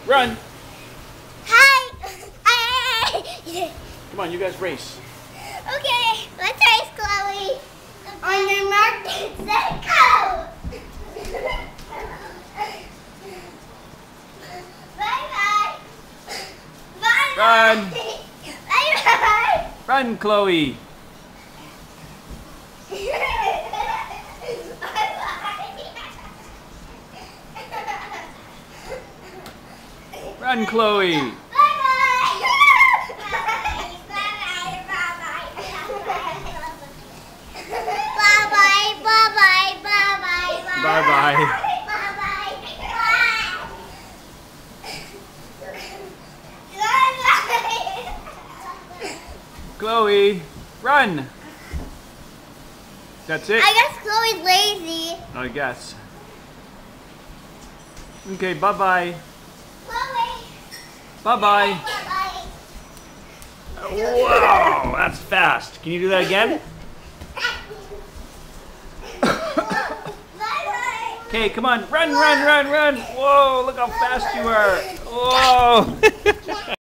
Run. Hi. Come on, you guys race. Okay, let's race, Chloe. On your mark, set, go. Bye-bye. Bye-bye. Run. Bye-bye. Run, Chloe. Run, Chloe. Bye-bye. Chloe, run. That's it? I guess Chloe's lazy. I guess. Okay, bye-bye. Chloe. Bye-bye. Bye-bye. Wow, that's fast. Can you do that again? Bye-bye. Okay, come on. Run, run, run, run. Whoa, look how fast you are. Whoa.